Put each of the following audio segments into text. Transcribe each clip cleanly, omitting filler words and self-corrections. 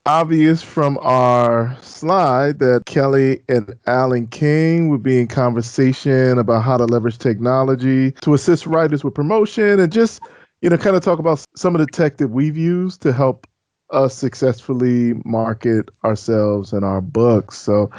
obvious from our slide that Kelly and Alan King would be in conversation about how to leverage technology to assist writers with promotion and just, kind of talk about some of the tech that we've used to help us successfully market ourselves and our books. So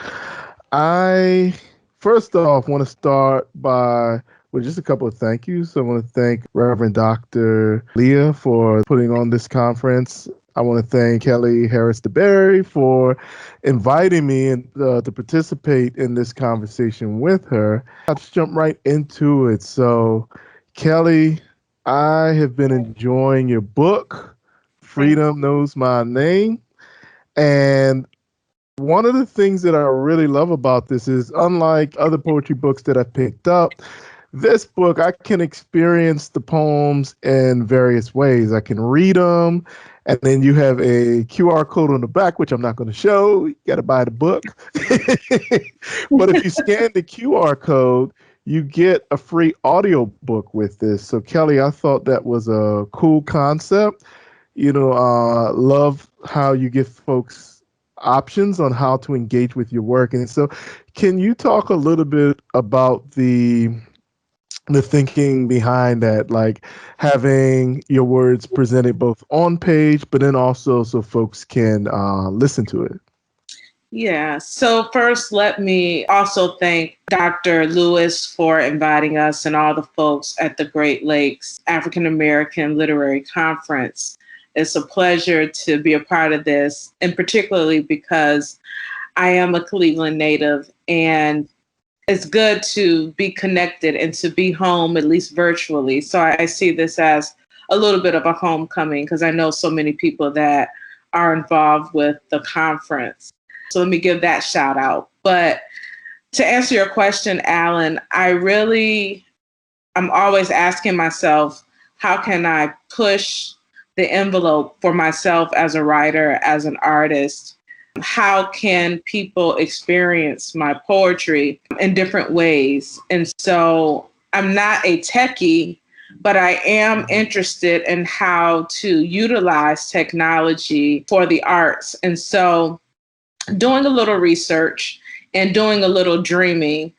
I first off want to start by with just a couple of thank yous. I want to thank Reverend Dr. Leah for putting on this conference. I want to thank Kelly Harris DeBerry for inviting me to participate in this conversation with her. I'll just jump right into it. So, Kelly, I have been enjoying your book, Freedom Knows My Name. And one of the things that I really love about this is, unlike other poetry books that I've picked up, this book, I can experience the poems in various ways. I can read them, and then you have a QR code on the back, which I'm not going to show. You got to buy the book. But if you scan the QR code, you get a free audio book with this. So, Kelly, I thought that was a cool concept. Love how you give folks options on how to engage with your work. And so, can you talk a little bit about the thinking behind that, like having your words presented both on page, but then also so folks can listen to it? Yeah. So first, let me also thank Dr. Lewis for inviting us and all the folks at the Great Lakes African American Literary Conference. It's a pleasure to be a part of this, and particularly because I am a Cleveland native, and it's good to be connected and to be home, at least virtually. So I see this as a little bit of a homecoming because I know so many people that are involved with the conference. So let me give that shout out. But to answer your question, Alan, I'm always asking myself, how can I push the envelope for myself as a writer, as an artist? How can people experience my poetry in different ways? And so I'm not a techie, but I am interested in how to utilize technology for the arts. And so doing a little research and doing a little dreaming,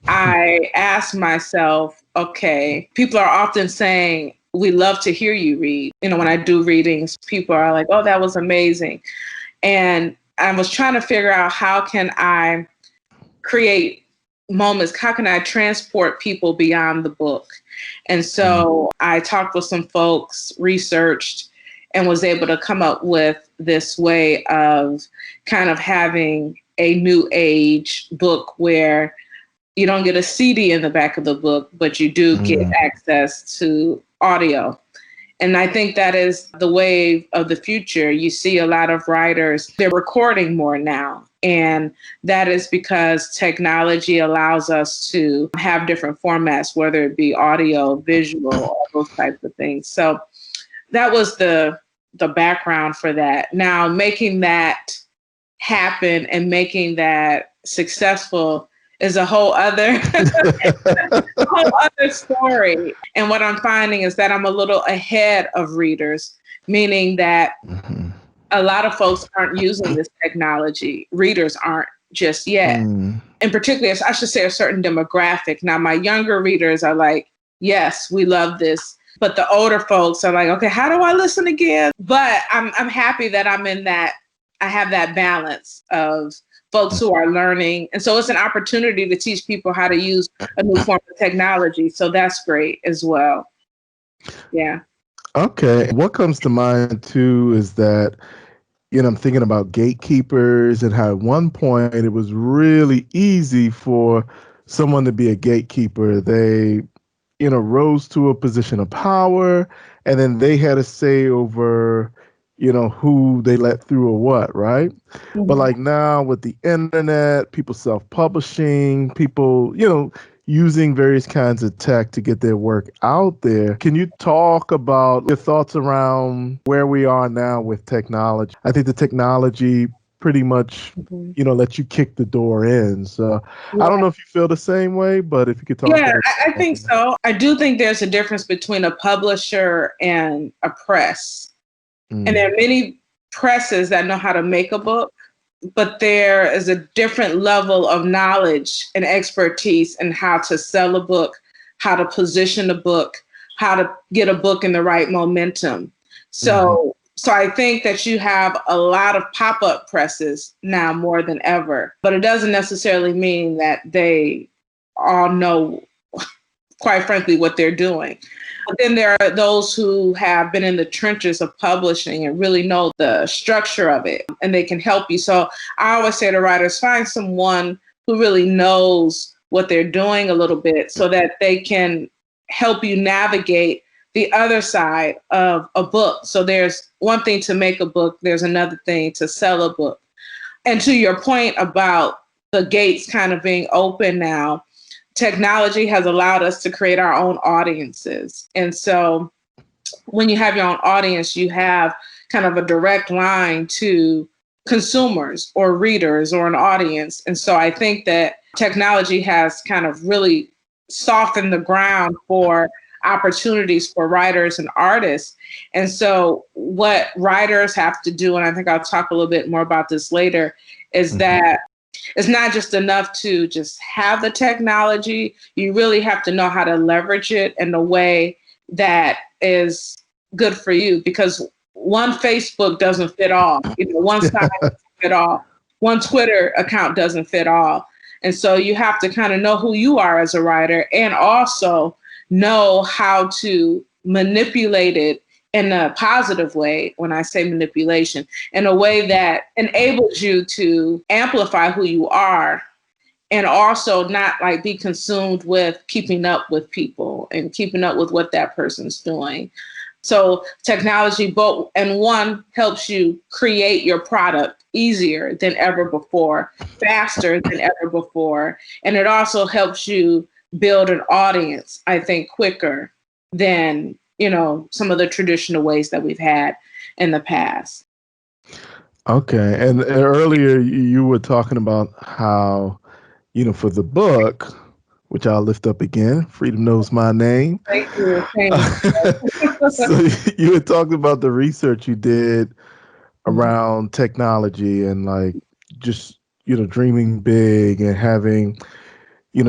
I asked myself, okay, people are often saying, we love to hear you read. When I do readings, people are like, oh, that was amazing. And I was trying to figure out, how can I create moments? How can I transport people beyond the book? And so I talked with some folks, researched, and was able to come up with this way of kind of having a new age book where you don't get a CD in the back of the book, but you do get access to audio. And I think that is the wave of the future. You see a lot of writers, they're recording more now. And that is because technology allows us to have different formats, whether it be audio, visual, all those types of things. So that was the background for that. Now, making that happen and making that successful is a whole other story. And what I'm finding is that I'm a little ahead of readers, meaning that a lot of folks aren't using this technology. Readers aren't just yet. And particularly, I should say, a certain demographic. Now, my younger readers are like, yes, we love this. But the older folks are like, okay, how do I listen again? But I'm happy that I'm in that. I have that balance of folks who are learning. And so it's an opportunity to teach people how to use a new form of technology. So that's great as well. Yeah. Okay. What comes to mind too is that, I'm thinking about gatekeepers and how at one point it was really easy for someone to be a gatekeeper. They, rose to a position of power, and then they had a say over, who they let through or what, right? But like now with the internet, people self-publishing, people, using various kinds of tech to get their work out there. Can you talk about your thoughts around where we are now with technology? I think the technology pretty much, let you kick the door in. So I don't know if you feel the same way, but if you could talk. Yeah, I think so. I do think there's a difference between a publisher and a press. And there are many presses that know how to make a book, but there is a different level of knowledge and expertise in how to sell a book, how to position a book, how to get a book in the right momentum. So I think that you have a lot of pop-up presses now more than ever, but it doesn't necessarily mean that they all know, quite frankly, what they're doing. But then there are those who have been in the trenches of publishing and really know the structure of it, and they can help you. So I always say to writers, find someone who really knows what they're doing a little bit so that they can help you navigate the other side of a book. So there's one thing to make a book, there's another thing to sell a book. And to your point about the gates kind of being open now, technology has allowed us to create our own audiences. And so when you have your own audience, you have kind of a direct line to consumers or readers or an audience. And so I think that technology has kind of really softened the ground for opportunities for writers and artists. And so what writers have to do, and I think I'll talk a little bit more about this later, is that it's not just enough to just have the technology. You really have to know how to leverage it in a way that is good for you, because one Facebook doesn't fit all. One site doesn't fit all. One Twitter account doesn't fit all. And so you have to kind of know who you are as a writer and also know how to manipulate it in a positive way. When I say manipulation, in a way that enables you to amplify who you are and also not like be consumed with keeping up with people and keeping up with what that person's doing. So technology, one helps you create your product easier than ever before, faster than ever before. And it also helps you build an audience, I think, quicker than some of the traditional ways that we've had in the past. Okay. And earlier you were talking about how, for the book, which I'll lift up again, Freedom Knows My Name. Thank you. So you had talked about the research you did around technology and like just, dreaming big and having,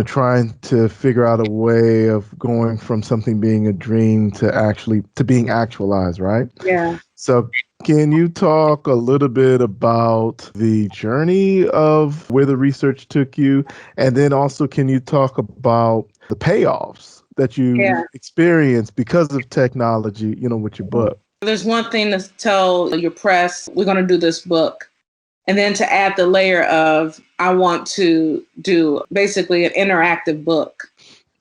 trying to figure out a way of going from something being a dream to being actualized, right? Yeah. So can you talk a little bit about the journey of where the research took you? And then also, can you talk about the payoffs that you experienced because of technology, with your book? There's one thing to tell your press, we're going to do this book. And then to add the layer of, I want to do basically an interactive book.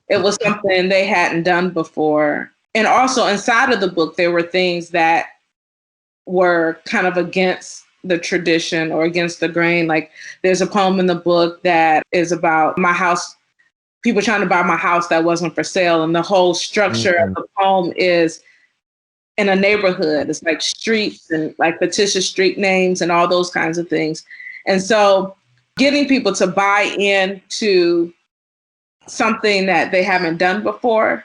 It was something they hadn't done before. And also inside of the book, there were things that were kind of against the tradition or against the grain. Like there's a poem in the book that is about my house, people trying to buy my house that wasn't for sale. And the whole structure of the poem is in a neighborhood. It's like streets and like fictitious street names and all those kinds of things. And so getting people to buy into something that they haven't done before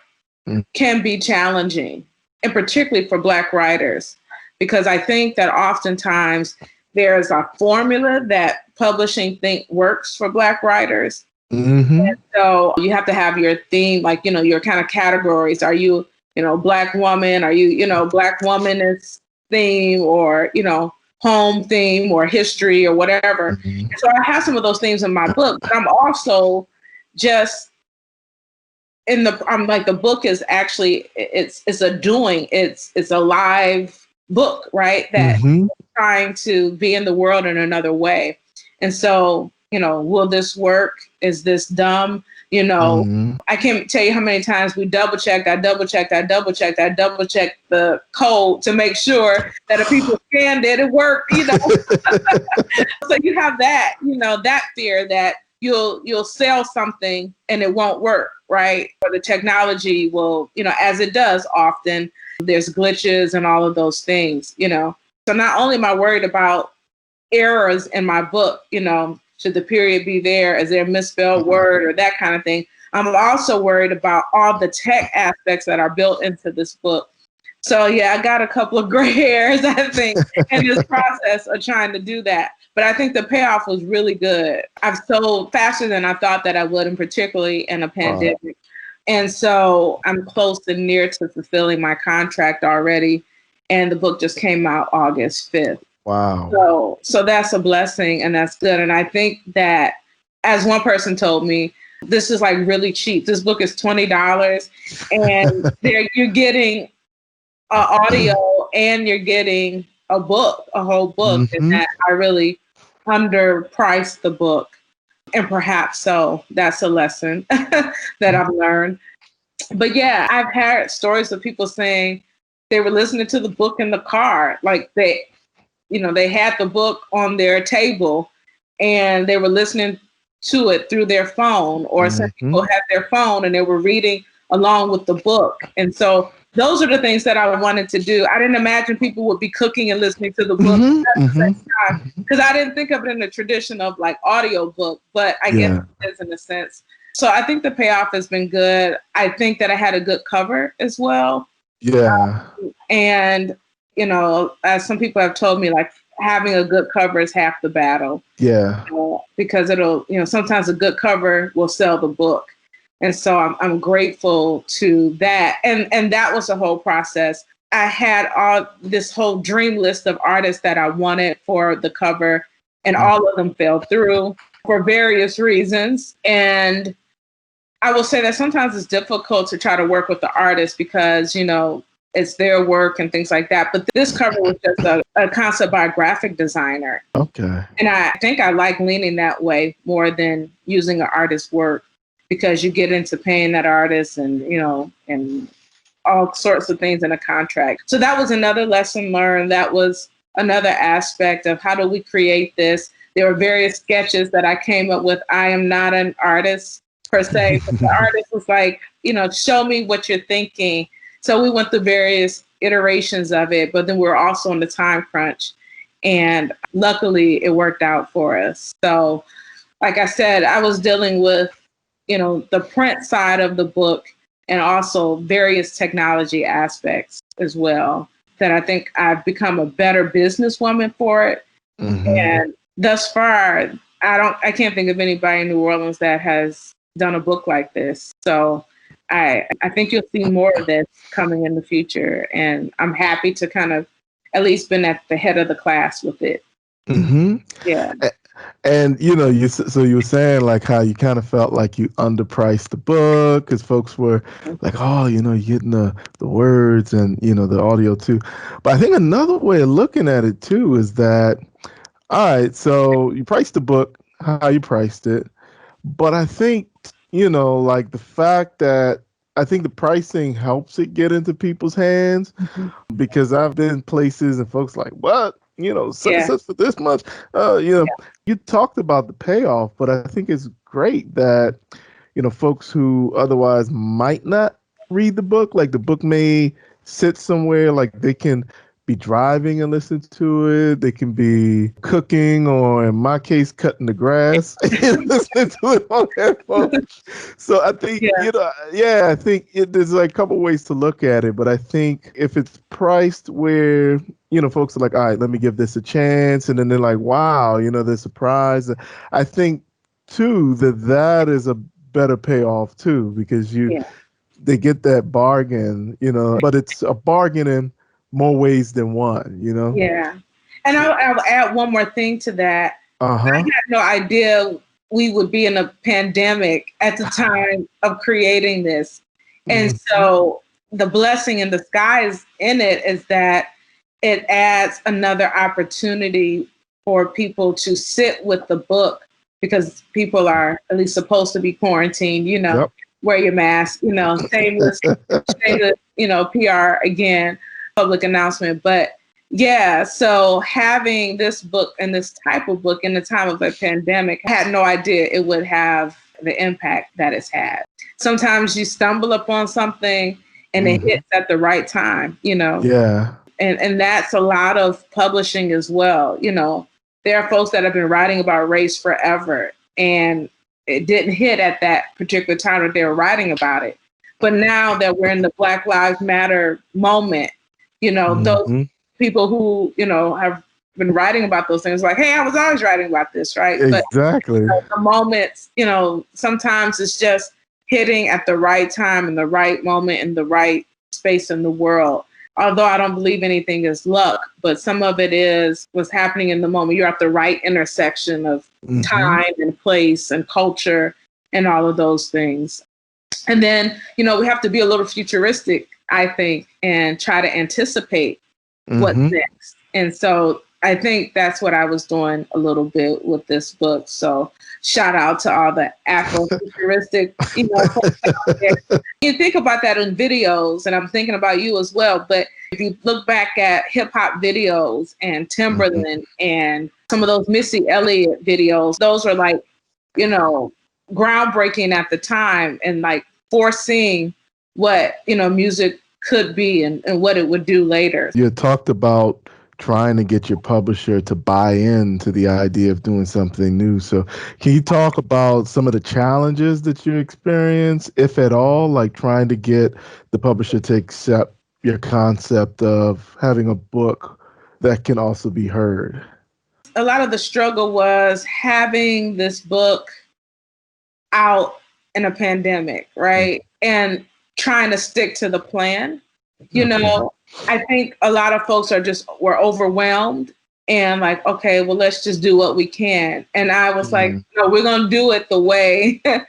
can be challenging, and particularly for Black writers, because I think that oftentimes there's a formula that publishing works for Black writers. And so you have to have your theme, like, your kind of categories. Are you Black woman? Are you, Black womanist theme or, home theme or history or whatever? So I have some of those themes in my book, but I'm also just I'm like, the book is actually, it's a doing, it's a live book, right? That trying to be in the world in another way. And so, will this work? Is this dumb? I can't tell you how many times we double checked the code to make sure that if people scanned it, it worked, So you have that, that fear that you'll sell something and it won't work, right? Or the technology will, as it does often, there's glitches and all of those things, So not only am I worried about errors in my book, should the period be there? Is there a misspelled word or that kind of thing? I'm also worried about all the tech aspects that are built into this book So yeah, I got a couple of gray hairs, I think, in this process of trying to do that. But I think the payoff was really good. I've sold faster than I thought that I would, and particularly in a pandemic. And so I'm close and near to fulfilling my contract already. And the book just came out August 5th. Wow. So that's a blessing, and that's good. And I think that, as one person told me, this is like really cheap. This book is $20, and you're getting audio and you're getting a book, a whole book. And that I really underpriced the book. And perhaps so that's a lesson that I've learned. But yeah, I've heard stories of people saying they were listening to the book in the car. Like they had the book on their table and they were listening to it through their phone, or some people had their phone and they were reading along with the book. And so those are the things that I wanted to do. I didn't imagine people would be cooking and listening to the book at the same time, because I didn't think of it in the tradition of like audio book, but I guess it is in a sense. So I think the payoff has been good. I think that I had a good cover as well. Yeah. And, as some people have told me, like having a good cover is half the battle. Yeah. Because it'll, sometimes a good cover will sell the book. And so I'm grateful to that. And that was the whole process. I had this whole dream list of artists that I wanted for the cover, and all of them fell through for various reasons. And I will say that sometimes it's difficult to try to work with the artist because, it's their work and things like that. But this cover was just a concept by a graphic designer. Okay. And I think I like leaning that way more than using an artist's work, because you get into paying that artist and, and all sorts of things in a contract. So that was another lesson learned. That was another aspect of how do we create this. There were various sketches that I came up with. I am not an artist per se, but the artist was like, show me what you're thinking. So we went through various iterations of it, but then we're also on the time crunch. And luckily it worked out for us. So like I said, I was dealing with, the print side of the book and also various technology aspects as well, that I think I've become a better businesswoman for it. And thus far, I can't think of anybody in New Orleans that has done a book like this. So I think you'll see more of this coming in the future. And I'm happy to kind of at least been at the head of the class with it. Yeah. And you were saying like how you kind of felt like you underpriced the book because folks were like, oh, you're getting the words and the audio too. But I think another way of looking at it too is that, all right, so you priced the book how you priced it, but I think like the fact that I think the pricing helps it get into people's hands, because I've been places and folks like, what? Such for this much. You talked about the payoff, but I think it's great that, folks who otherwise might not read the book, like the book may sit somewhere, like they can be driving and listen to it. They can be cooking, or in my case, cutting the grass and listening to it on headphones. So I think, I think there's like a couple ways to look at it. But I think if it's priced where, folks are like, all right, let me give this a chance. And then they're like, wow, they're surprised. I think, too, that is a better payoff, too, because they get that bargain, but it's a bargain in more ways than one, Yeah. And I'll add one more thing to that. I had no idea we would be in a pandemic at the time of creating this. And so the blessing in disguise in it is that it adds another opportunity for people to sit with the book, because people are at least supposed to be quarantined, wear your mask, shameless, PR again, public announcement. But so having this book and this type of book in the time of a pandemic, I had no idea it would have the impact that it's had. Sometimes you stumble upon something and it hits at the right time, Yeah. And that's a lot of publishing as well. There are folks that have been writing about race forever, and it didn't hit at that particular time that they were writing about it. But now that we're in the Black Lives Matter moment, Those Mm-hmm. people who, have been writing about those things, like, hey, I was always writing about this, right? But Exactly. the moments, sometimes it's just hitting at the right time in the right moment in the right space in the world. Although I don't believe anything is luck, but some of it is what's happening in the moment. You're at the right intersection of time and place and culture and all of those things. And then, we have to be a little futuristic, I think, and try to anticipate what's next. And so I think that's what I was doing a little bit with this book. So shout out to all the Afrofuturistic, folks out there. You think about that in videos, and I'm thinking about you as well. But if you look back at hip hop videos and Timberland and some of those Missy Elliott videos, those are like, groundbreaking at the time and like foreseeing what, music could be and what it would do later. You talked about trying to get your publisher to buy into the idea of doing something new. So can you talk about some of the challenges that you experience, if at all, like trying to get the publisher to accept your concept of having a book that can also be heard? A lot of the struggle was having this book out in a pandemic, right? And trying to stick to the plan. I think a lot of folks were overwhelmed and like, okay, well, let's just do what we can. And I was like, no, we're going to do it the way that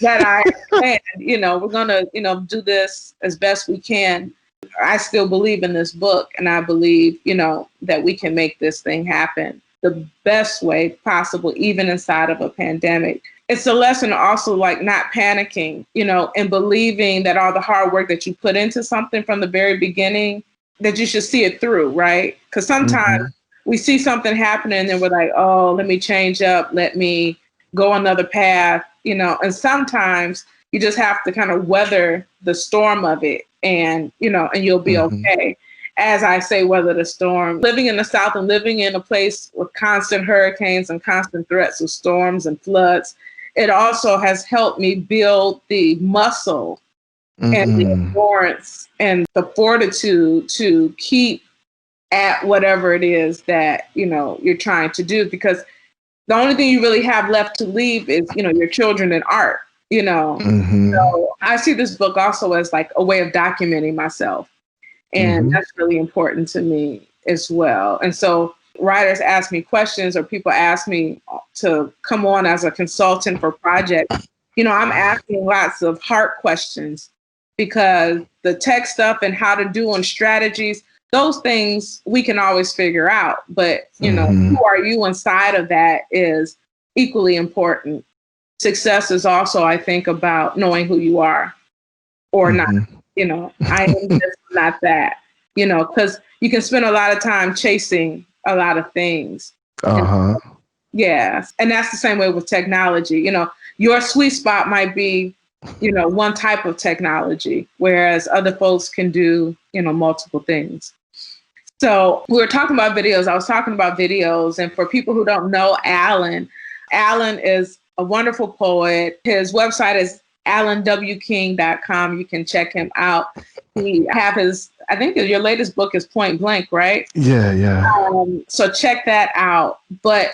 I planned. We're going to, do this as best we can. I still believe in this book, and I believe, that we can make this thing happen the best way possible, even inside of a pandemic. It's a lesson also, like, not panicking, and believing that all the hard work that you put into something from the very beginning, that you should see it through, right? Because sometimes we see something happening and then we're like, oh, let me change up, let me go another path, and sometimes you just have to kind of weather the storm of it and you'll be okay. As I say, weather the storm. Living in the South and living in a place with constant hurricanes and constant threats of storms and floods, it also has helped me build the muscle and the endurance and the fortitude to keep at whatever it is that, you're trying to do. Because the only thing you really have left to leave is, your children and art, So I see this book also as like a way of documenting myself. And that's really important to me as well. And so writers ask me questions or people ask me to come on as a consultant for projects. I'm asking lots of hard questions because the tech stuff and how to do and strategies, those things we can always figure out. But, who are you inside of that is equally important. Success is also, I think, about knowing who you are or not. I am just not that, because you can spend a lot of time chasing a lot of things. Yes. And that's the same way with technology. Your sweet spot might be, one type of technology, whereas other folks can do, multiple things. So we were talking about videos. I was talking about videos. And for people who don't know Alan is a wonderful poet. His website is alanwking.com. You can check him out. He have I think your latest book is Point Blank, right? Yeah. So check that out. But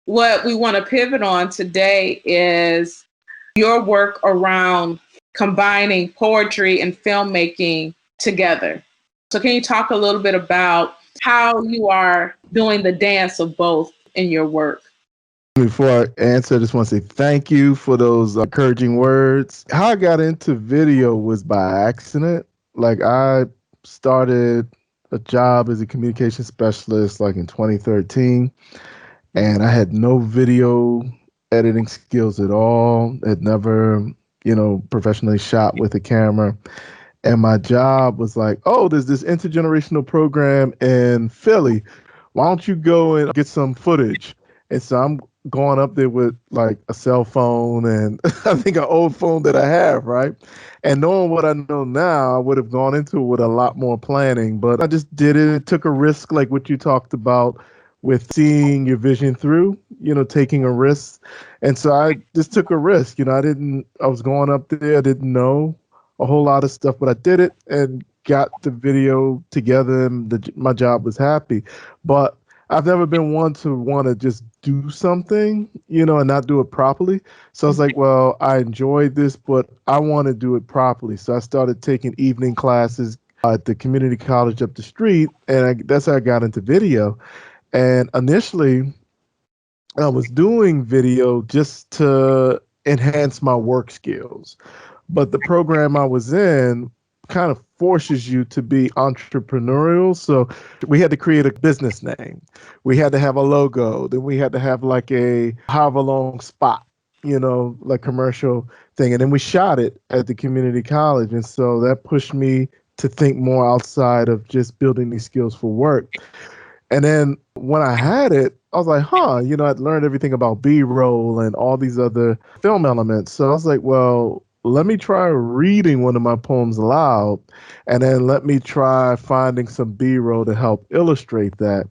what we want to pivot on today is your work around combining poetry and filmmaking together. So can you talk a little bit about how you are doing the dance of both in your work? Before I answer, I just want to say thank you for those encouraging words. How I got into video was by accident. Like, I started a job as a communication specialist like in 2013, and I had no video editing skills at all. Had never, professionally shot with a camera. And my job was like, oh, there's this intergenerational program in Philly. Why don't you go and get some footage? And so I'm going up there with like a cell phone and I think an old phone that I have, right? And knowing what I know now, I would have gone into it with a lot more planning, but I just did it. It took a risk, like what you talked about with seeing your vision through, taking a risk. And so I just took a risk. I was going up there, I didn't know a whole lot of stuff, but I did it. And got the video together and my job was happy. But I've never been one to want to just do something, and not do it properly. So I was like, well, I enjoyed this, but I want to do it properly. So I started taking evening classes at the community college up the street, and that's how I got into video. And initially, I was doing video just to enhance my work skills. But the program I was in kind of forces you to be entrepreneurial. So we had to create a business name. We had to have a logo. Then we had to have like a however long spot, like commercial thing. And then we shot it at the community college. And so that pushed me to think more outside of just building these skills for work. And then when I had it, I was like, I'd learned everything about B-roll and all these other film elements. So I was like, well, let me try reading one of my poems aloud, and then let me try finding some B-roll to help illustrate that.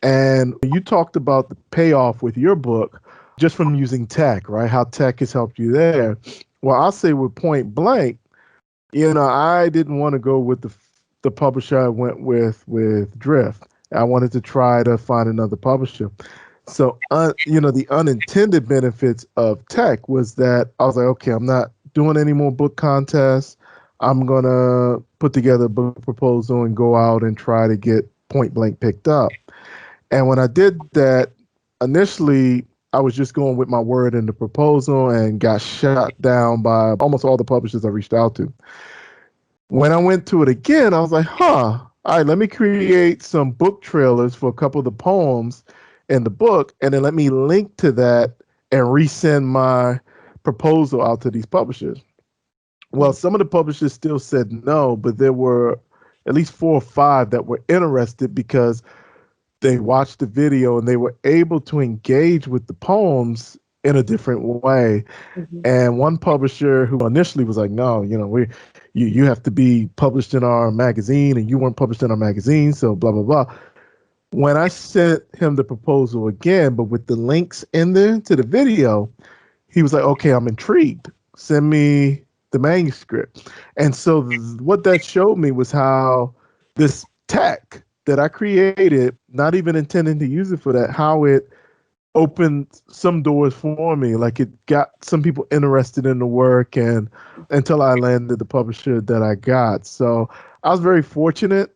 And you talked about the payoff with your book just from using tech, right? How tech has helped you there. Well, I'll say with Point Blank, I didn't want to go with the publisher I went with Drift. I wanted to try to find another publisher. So, the unintended benefits of tech was that I was like, okay, I'm not doing any more book contests. I'm going to put together a book proposal and go out and try to get Point Blank picked up. And when I did that, initially, I was just going with my word in the proposal and got shot down by almost all the publishers I reached out to. When I went to it again, I was like, all right, let me create some book trailers for a couple of the poems in the book, and then let me link to that and resend my proposal out to these publishers. Well, some of the publishers still said no, but there were at least 4 or 5 that were interested because they watched the video and they were able to engage with the poems in a different way. And one publisher who initially was like, no, you have to be published in our magazine, and you weren't published in our magazine, so blah, blah, blah. When I sent him the proposal again, but with the links in there to the video, he was like, okay, I'm intrigued. Send me the manuscript. And so what that showed me was how this tech that I created, not even intending to use it for that, how it opened some doors for me. Like it got some people interested in the work, and until I landed the publisher that I got. So I was very fortunate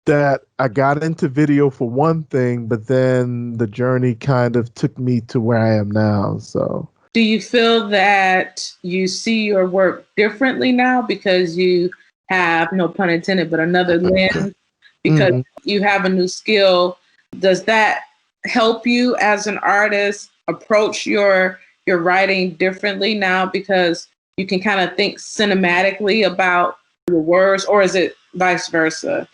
that I got into video for one thing, but then the journey kind of took me to where I am now. So do you feel that you see your work differently now because you have, no pun intended, but another lens, because you have a new skill? Does that help you as an artist approach your writing differently now because you can kind of think cinematically about your words, or is it vice versa?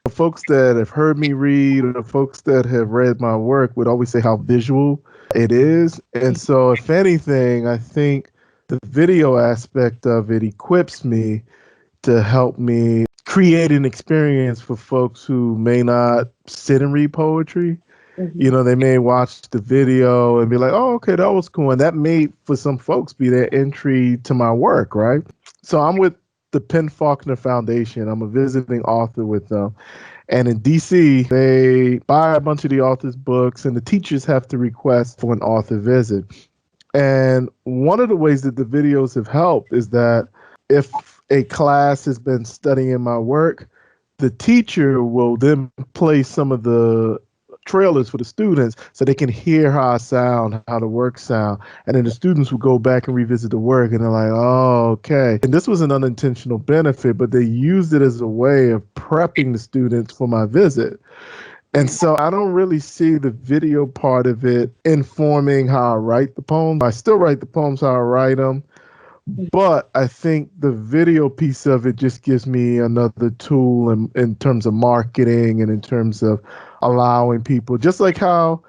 Folks that have heard me read, or folks that have read my work, would always say how visual it is. And so if anything, I think the video aspect of it equips me to help me create an experience for folks who may not sit and read poetry. They may watch the video and be like, oh, okay, that was cool. And that may, for some folks, be their entry to my work, right? So I'm with the PEN/Faulkner Foundation. I'm a visiting author with them. And in DC, they buy a bunch of the author's books, and the teachers have to request for an author visit. And one of the ways that the videos have helped is that if a class has been studying my work, the teacher will then play some of the trailers for the students so they can hear how I sound, how the work sound. And then the students will go back and revisit the work, and they're like, oh, okay. And this was an unintentional benefit, but they used it as a way of prepping the students for my visit. And so I don't really see the video part of it informing how I write the poems. I still write the poems how I write them, but I think the video piece of it just gives me another tool in terms of marketing and in terms of allowing people, just like how,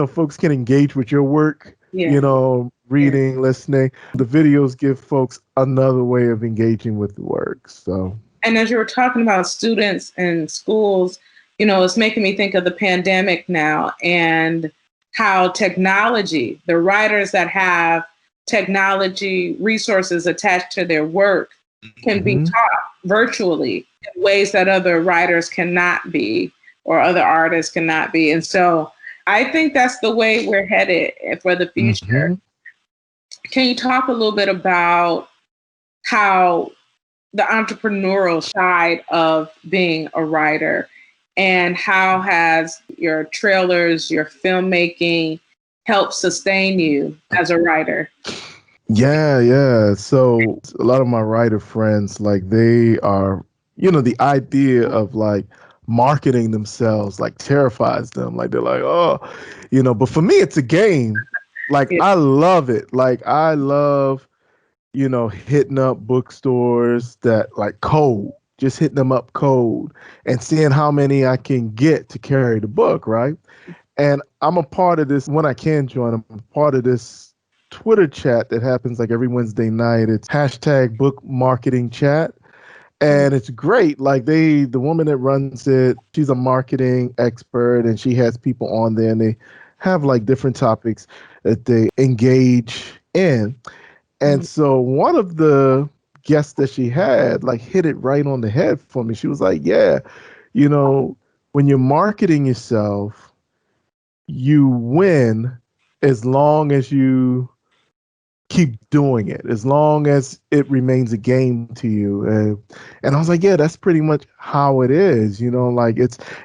folks can engage with your work, reading, listening. The videos give folks another way of engaging with the work. So, and as you were talking about students and schools, it's making me think of the pandemic now and how technology, the writers that have technology resources attached to their work can be taught virtually. in ways that other writers cannot be or other artists cannot be. And so I think that's the way we're headed for the future. Mm-hmm. Can you talk a little bit about how the entrepreneurial side of being a writer, and how has your trailers, your filmmaking helped sustain you as a writer? Yeah. So a lot of my writer friends, like they are, the idea of like marketing themselves like terrifies them. Like they're like, oh, but for me, it's a game. Like Yeah. I love it. Like I love, hitting up bookstores that like cold, just hitting them up cold and seeing how many I can get to carry the book, right? And I'm a part of this when I can join. I'm part of this Twitter chat that happens like every Wednesday night. It's hashtag book marketing chat. And it's great. Like the woman that runs it, she's a marketing expert and she has people on there and they have like different topics that they engage in. And so one of the guests that she had like hit it right on the head for me. She was like, yeah, you know, when you're marketing yourself, you win as long as you keep doing it, as long as it remains a game to you. And I was like, yeah, that's pretty much how it is, like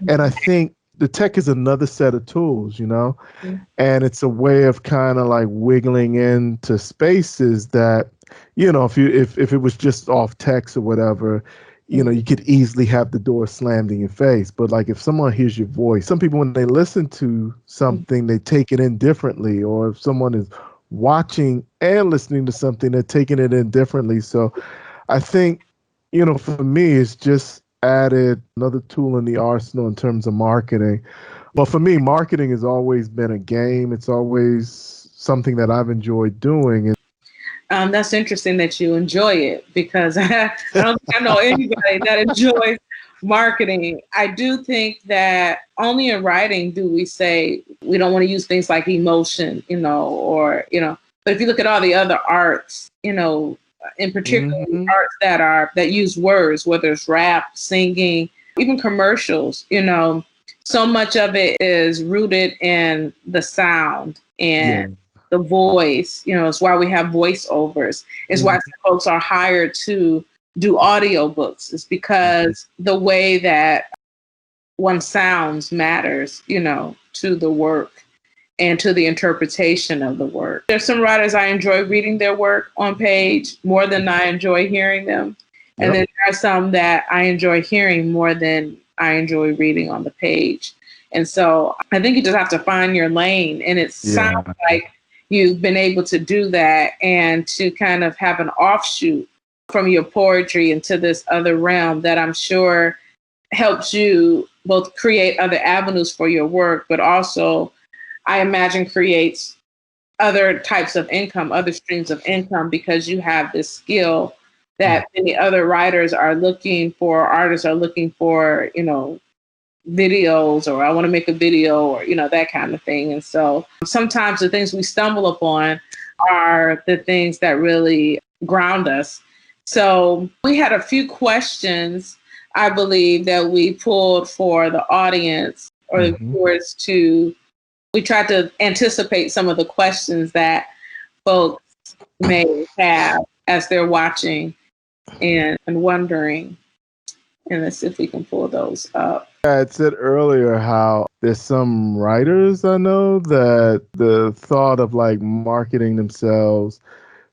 and I think the tech is another set of tools, and it's a way of kind of like wiggling into spaces that, if it was just off text or whatever, you could easily have the door slammed in your face. But like if someone hears your voice, some people when they listen to something, they take it in differently. Or if someone is watching and listening to something, they're taking it in differently. So I think, for me, it's just added another tool in the arsenal in terms of marketing. But for me, marketing has always been a game. It's always something that I've enjoyed doing. That's interesting that you enjoy it, because I don't think I know anybody that enjoys marketing. I do think that only in writing do we say we don't want to use things like emotion, but if you look at all the other arts, in particular arts that use words, whether it's rap, singing, even commercials, so much of it is rooted in the sound and the voice. It's why we have voiceovers. It's why folks are hired to do audiobooks. It's because the way that one sounds matters, to the work and to the interpretation of the work. There's some writers I enjoy reading their work on page more than I enjoy hearing them. And then there are some that I enjoy hearing more than I enjoy reading on the page. And so I think you just have to find your lane. And it sounds like you've been able to do that and to kind of have an offshoot from your poetry into this other realm that I'm sure helps you both create other avenues for your work, but also, I imagine, creates other types of income, other streams of income, because you have this skill that many other writers are looking for, artists are looking for, videos, or I want to make a video, or, that kind of thing. And so sometimes the things we stumble upon are the things that really ground us. So we had a few questions, I believe, that we pulled for the audience or the viewers we tried to anticipate some of the questions that folks may have as they're watching and wondering. And let's see if we can pull those up. I said earlier how there's some writers I know that the thought of like marketing themselves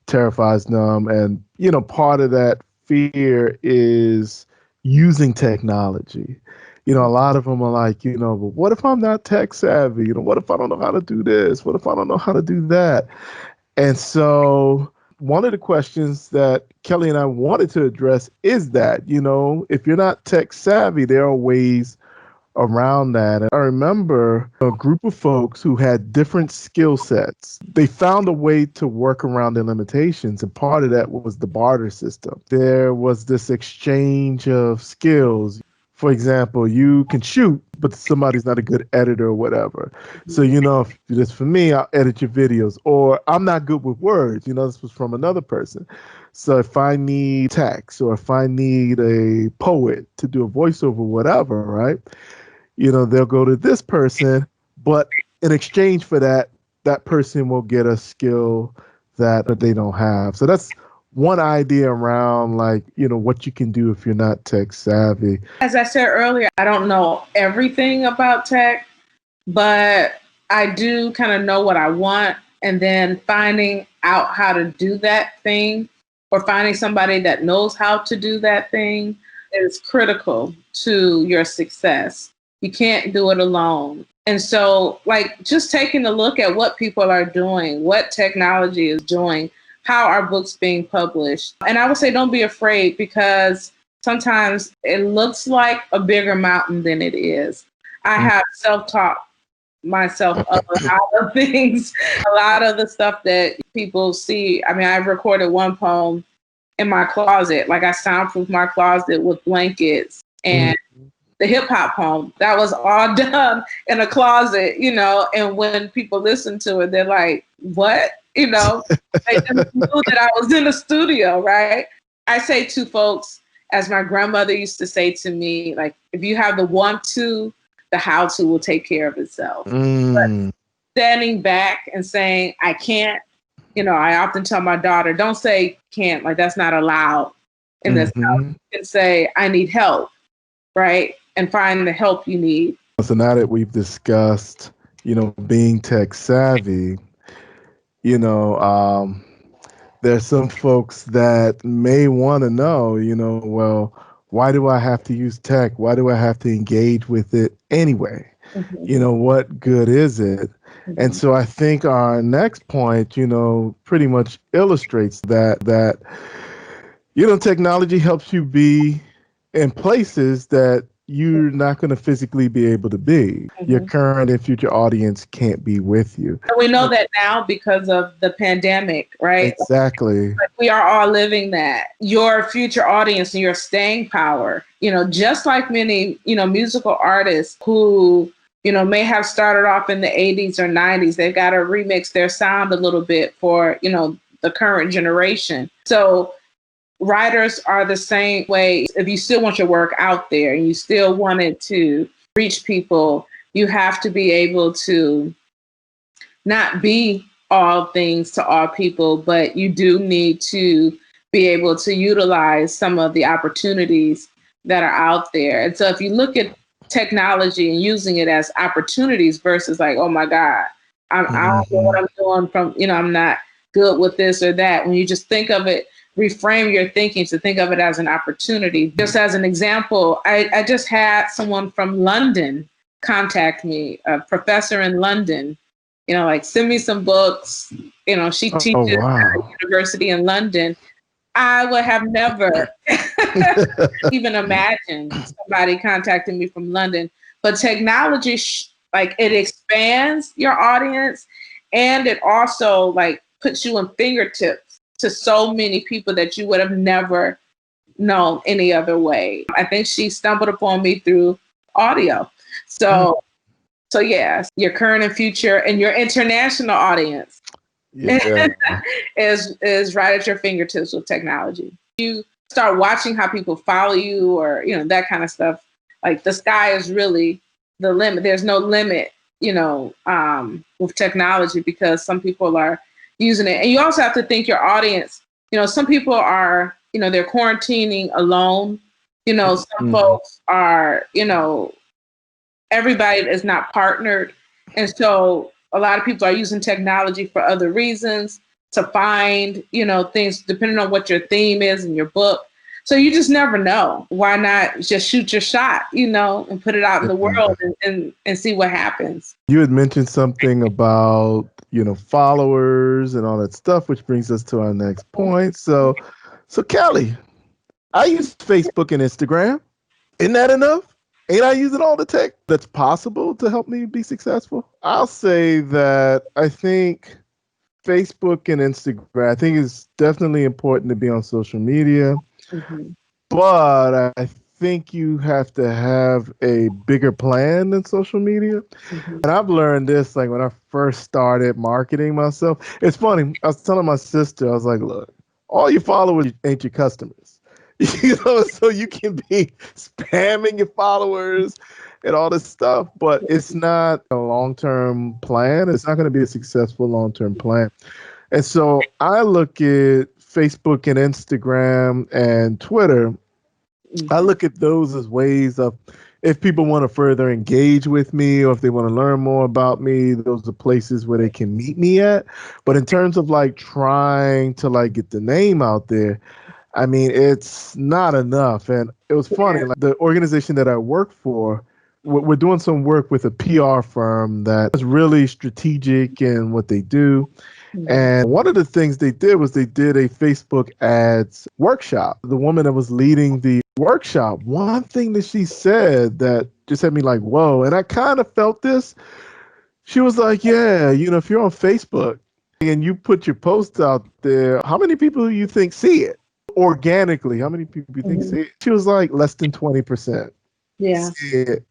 terrifies them. And, part of that fear is using technology. A lot of them are like, but what if I'm not tech savvy? What if I don't know how to do this? What if I don't know how to do that? And so one of the questions that Kelly and I wanted to address is that, if you're not tech savvy, there are ways around that. And I remember a group of folks who had different skill sets. They found a way to work around their limitations. And part of that was the barter system. There was this exchange of skills. for example, you can shoot, but somebody's not a good editor or whatever. So, if this for me, I'll edit your videos. Or I'm not good with words. This was from another person. So if I need text or if I need a poet to do a voiceover, whatever, right? They'll go to this person, but in exchange for that, that person will get a skill that they don't have. So that's one idea around what you can do if you're not tech savvy. As I said earlier, I don't know everything about tech, but I do kind of know what I want, and then finding out how to do that thing or finding somebody that knows how to do that thing is critical to your success. You can't do it alone. And so, just taking a look at what people are doing, what technology is doing, how are books being published. And I would say don't be afraid, because sometimes it looks like a bigger mountain than it is. I have self-taught myself a lot of things, a lot of the stuff that people see. I mean, I've recorded one poem in my closet, I soundproofed my closet with blankets, and the hip hop poem, that was all done in a closet, and when people listen to it, they're like, what? They just knew that I was in the studio, right? I say to folks, as my grandmother used to say to me, if you have the want to, the how to will take care of itself. But standing back and saying, I can't, I often tell my daughter, don't say can't, that's not allowed in this house. You can say, I need help, right? And find the help you need. So now that we've discussed, being tech savvy, there's some folks that may want to know, well, why do I have to use tech? Why do I have to engage with it anyway? What good is it? And so I think our next point, pretty much illustrates that technology helps you be in places that you're not going to physically be able to be. Your current and future audience can't be with you. And we know that now because of the pandemic, right? Exactly. We are all living that. Your future audience and your staying power, just like many, musical artists who, may have started off in the 80s or 90s, they've got to remix their sound a little bit for, the current generation. So writers are the same way. If you still want your work out there and you still want it to reach people, you have to be able to not be all things to all people, but you do need to be able to utilize some of the opportunities that are out there. And so if you look at technology and using it as opportunities versus oh my God, I don't know what I'm doing from, I'm not good with this or that. When you just think of it, reframe your thinking to think of it as an opportunity. Just as an example, I just had someone from London contact me, a professor in London, send me some books. She teaches at a university in London. I would have never even imagined somebody contacting me from London. But technology, it expands your audience, and it also puts you in fingertips to so many people that you would have never known any other way. I think she stumbled upon me through audio. So yes, your current and future and your international audience is right at your fingertips with technology. You start watching how people follow you or, that kind of stuff. The sky is really the limit. There's no limit, with technology, because some people are using it. And you also have to think your audience, some people are, they're quarantining alone. Some folks are, everybody is not partnered. And so a lot of people are using technology for other reasons to find, things depending on what your theme is in your book. So you just never know. Why not just shoot your shot, and put it out in the world and see what happens. You had mentioned something about, followers and all that stuff, which brings us to our next point. So Kelly, I use Facebook and Instagram. Isn't that enough? Ain't I using all the tech that's possible to help me be successful? I'll say that I think Facebook and Instagram, I think it's definitely important to be on social media. But I think you have to have a bigger plan than social media. Mhm. And I've learned this like when I first started marketing myself. It's funny. I was telling my sister, I was like, look, all your followers ain't your customers. So you can be spamming your followers and all this stuff, but it's not a long-term plan. It's not going to be a successful long-term plan. And so I look at Facebook and Instagram and Twitter. I Mhm. look at those as ways of if people want to further engage with me or if they want to learn more about me, those are places where they can meet me at. But in terms of like trying to like get the name out there, I mean, it's not enough. And it was funny, Yeah. like the organization that I work for, we're doing some work with a PR firm that is really strategic in what they do. Mhm. And one of the things they did was they did a Facebook ads workshop. The woman that was leading the workshop, one thing that she said that just had me like, whoa. And I kind of felt this. She was like, yeah, if you're on Facebook and you put your post out there, how many people do you think see it? Organically, how many people do you think Mhm. see it? She was like less than 20%. Yeah.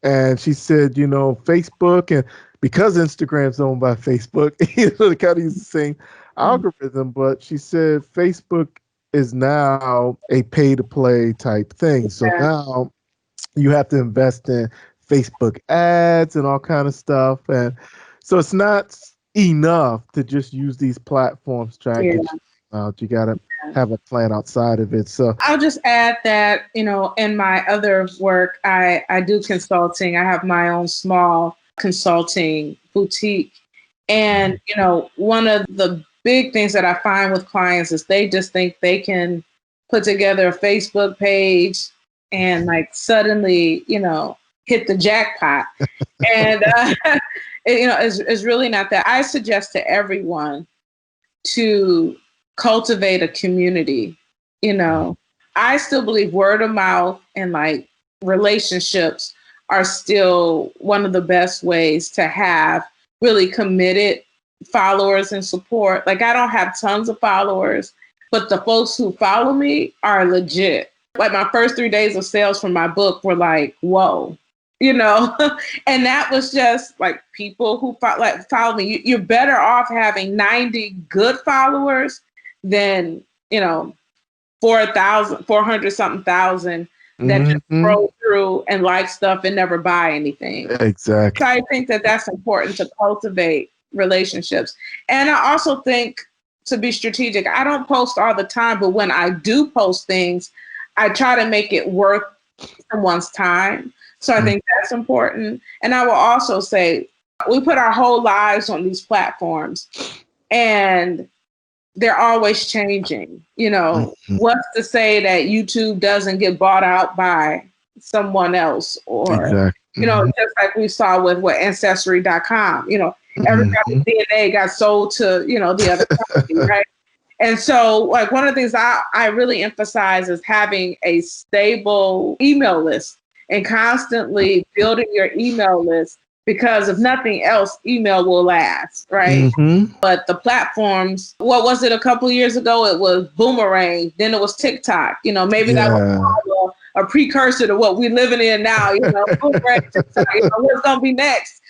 And she said, Facebook, and because Instagram's owned by Facebook, they kind of use the same Mhm. algorithm, but she said Facebook is now a pay to play type thing. So Yeah. now you have to invest in Facebook ads and all kind of stuff. And so it's not enough to just use these platforms to try and Yeah. get you out. You got to have a plan outside of it. So I'll just add that, in my other work, I do consulting. I have my own small consulting boutique. And, one of the big things that I find with clients is they just think they can put together a Facebook page and like suddenly, hit the jackpot. And, it's really not that. I suggest to everyone to cultivate a community. I still believe word of mouth and like relationships are still one of the best ways to have really committed followers and support. Like I don't have tons of followers, but the folks who follow me are legit. Like my first 3 days of sales from my book were like, whoa, and that was just like people who follow me. You're better off having 90 good followers than 400 something thousand that just mhm, scroll through and like stuff and never buy anything. exactly. So I think that that's important to cultivate relationships. And I also think to be strategic, I don't post all the time, but when I do post things, I try to make it worth someone's time. So I think that's important. And I will also say we put our whole lives on these platforms and they're always changing. Mhm. What's to say that YouTube doesn't get bought out by someone else or, Exactly. Mhm. just like we saw with what Ancestry.com, everybody's Mhm. DNA got sold to, the other company, right? And so, like, one of the things I really emphasize is having a stable email list and constantly building your email list because if nothing else, email will last, right? Mhm. But the platforms, what was it a couple of years ago? It was Boomerang, then it was TikTok. Maybe that Yeah. was a precursor to what we're living in now. Boomerang, TikTok, what's going to be next?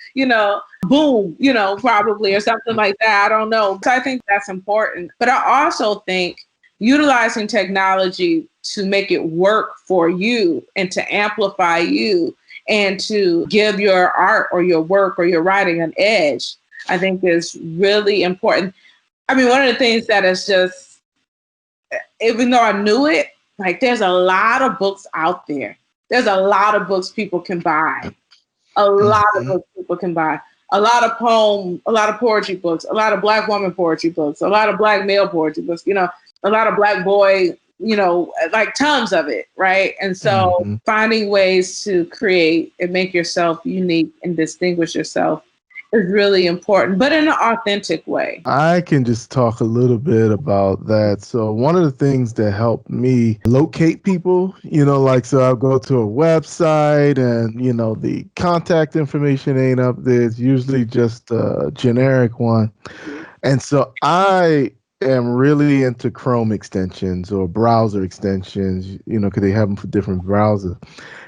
Boom, probably or something like that. I don't know. So I think that's important. But I also think utilizing technology to make it work for you and to amplify you and to give your art or your work or your writing an edge, I think is really important. I mean, one of the things that is just, even though I knew it, like there's a lot of books out there. There's a lot of books people can buy. A lot of Mhm. books people can buy. A lot of a lot of poetry books, a lot of Black woman poetry books, a lot of Black male poetry books, a lot of Black boy, like tons of it, right? And so Mhm. finding ways to create and make yourself unique and distinguish yourself is really important, but in an authentic way. I can just talk a little bit about that. So, one of the things that helped me locate people, so I'll go to a website and, the contact information ain't up there. It's usually just a generic one. And so am really into Chrome extensions or browser extensions, because they have them for different browsers.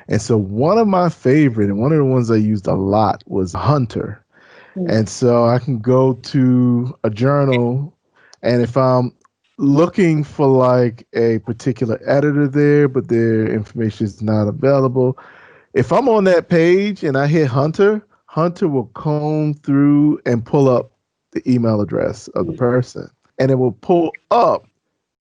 And so one of my favorite and one of the ones I used a lot was Hunter. And so I can go to a journal, and if I'm looking for like a particular editor there, but their information is not available, if I'm on that page and I hit Hunter, Hunter will comb through and pull up the email address of the person. And it will pull up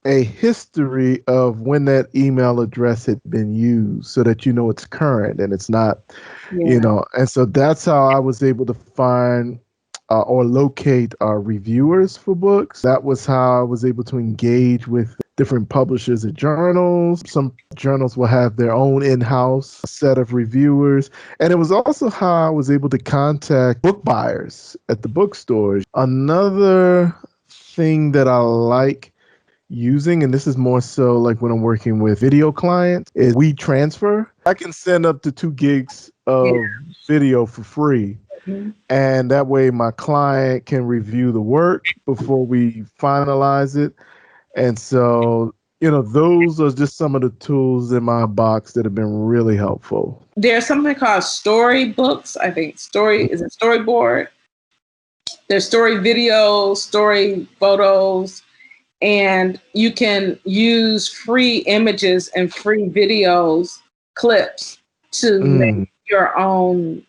a history of when that email address had been used so that it's current and it's not, and so that's how I was able to find or locate reviewers for books. That was how I was able to engage with different publishers and journals. Some journals will have their own in-house set of reviewers. And it was also how I was able to contact book buyers at the bookstores. Another thing that I like using, and this is more so like when I'm working with video clients, is WeTransfer. I can send up to 2 gigs of video for free. And that way my client can review the work before we finalize it. And so, those are just some of the tools in my box that have been really helpful. There's something called Storybooks. I think is a storyboard. There's story videos, story photos, and you can use free images and free videos, clips to make your own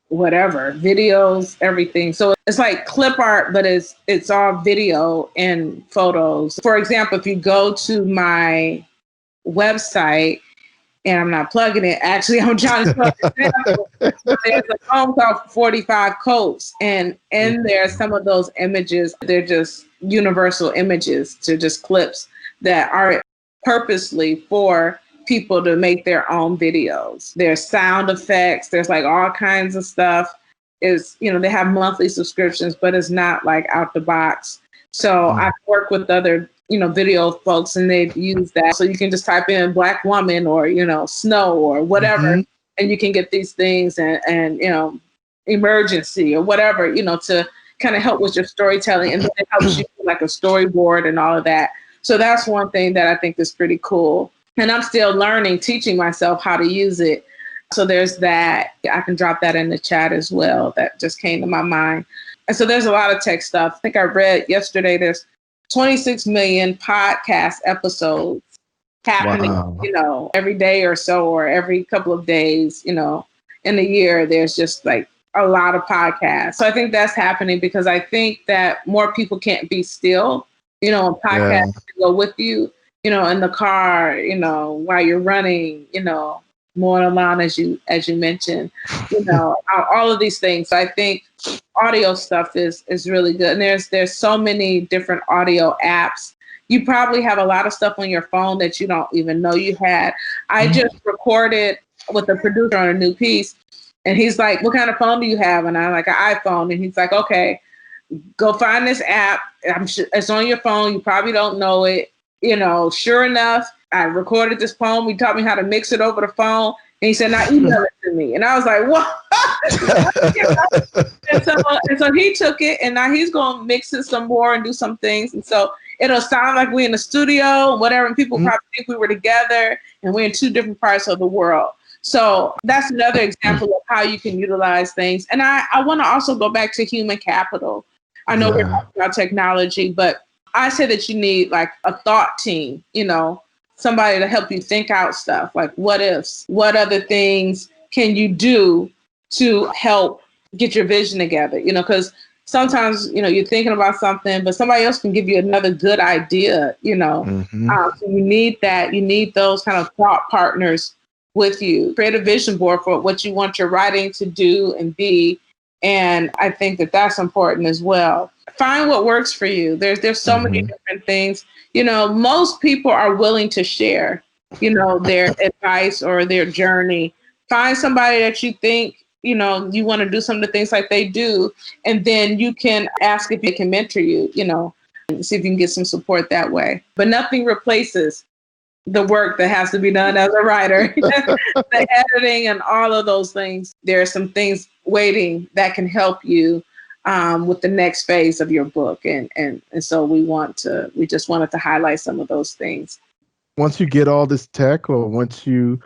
whatever, videos, everything. So it's like clip art, but it's all video and photos. For example, if you go to my website, and I'm not plugging it, actually, I'm trying to plug it. There's a poem called 45 Coats, and in there, some of those images, they're just universal images, to just clips that are purposely for people to make their own videos. There's sound effects. There's like all kinds of stuff. They have monthly subscriptions, but it's not like out the box. So I've worked with other, video folks, and they've used that. So you can just type in Black woman or, snow or whatever, and you can get these things and emergency or whatever, to kind of help with your storytelling. And then it helps you like a storyboard and all of that. So that's one thing that I think is pretty cool. And I'm still learning, teaching myself how to use it. So there's that. I can drop that in the chat as well. That just came to my mind. And so there's a lot of tech stuff. I think I read yesterday there's 26 million podcast episodes happening, every day or so, or every couple of days, in a year. There's just like a lot of podcasts. So I think that's happening because I think that more people can't be still, and podcasts can go with you, in the car, while you're running, mowing the lawn, as you mentioned, all of these things. So I think audio stuff is really good. And there's so many different audio apps. You probably have a lot of stuff on your phone that you don't even know you had. I just recorded with a producer on a new piece, and he's like, "What kind of phone do you have?" And I'm like, "An iPhone." And he's like, "Okay, go find this app. I'm sure it's on your phone. You probably don't know it." Sure enough, I recorded this poem. He taught me how to mix it over the phone. And he said, "Now email it to me." And I was like, "What?" and so he took it, and now he's going to mix it some more and do some things. And so it'll sound like we're in the studio, whatever. And people probably think we were together, and we're in 2 different parts of the world. So that's another example of how you can utilize things. And I want to also go back to human capital. I know we're talking about technology, but I say that you need like a thought team, somebody to help you think out stuff like what ifs, what other things can you do to help get your vision together, because sometimes, you're thinking about something, but somebody else can give you another good idea, so you need that. You need those kind of thought partners with you. Create a vision board for what you want your writing to do and be. And I think that that's important as well. Find what works for you. There's so many different things. Most people are willing to share, their advice or their journey. Find somebody that you think, you want to do some of the things like they do. And then you can ask if they can mentor you, and see if you can get some support that way. But nothing replaces the work that has to be done as a writer, the editing and all of those things. There are some things waiting that can help you with the next phase of your book. And so we just wanted to highlight some of those things. Once you get all this tech, or once you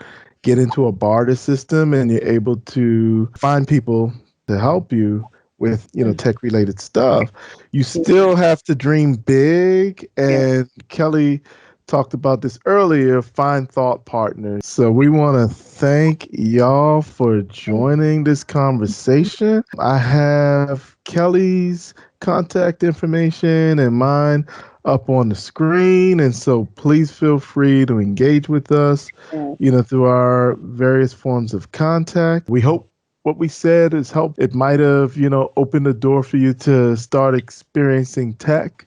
get into a barter system and you're able to find people to help you with, tech related stuff, you still have to dream big. And Kelly talked about this earlier, find thought partners. So we want to thank y'all for joining this conversation. I have Kelly's contact information and mine up on the screen. And so please feel free to engage with us, through our various forms of contact. We hope what we said has helped. It might have, opened the door for you to start experiencing tech,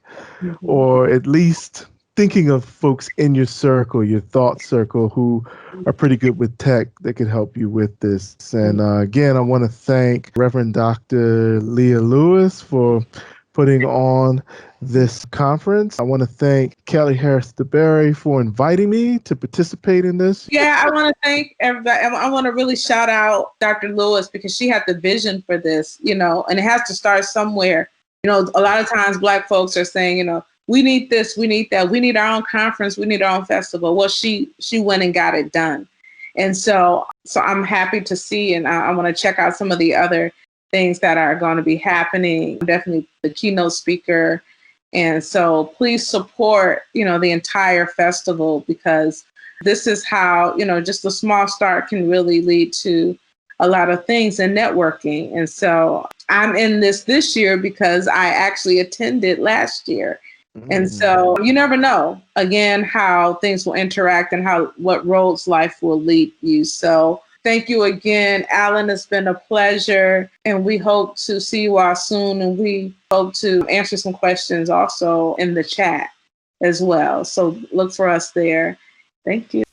or at least thinking of folks in your circle, your thought circle, who are pretty good with tech that could help you with this. And again, I want to thank Reverend Dr. Leah Lewis for putting on this conference. I want to thank Kelly Harris DeBerry for inviting me to participate in this. Yeah, I want to thank everybody. I want to really shout out Dr. Lewis, because she had the vision for this, and it has to start somewhere. A lot of times Black folks are saying, we need this, we need that, we need our own conference, we need our own festival. Well, she went and got it done. And so I'm happy to see, and I want to check out some of the other things that are going to be happening. Definitely the keynote speaker. And so please support, the entire festival, because this is how, just a small start can really lead to a lot of things in networking. And so I'm in this year because I actually attended last year. And so you never know, again, how things will interact and what roads life will lead you. So thank you again, Alan. It's been a pleasure. And we hope to see you all soon. And we hope to answer some questions also in the chat as well. So look for us there. Thank you.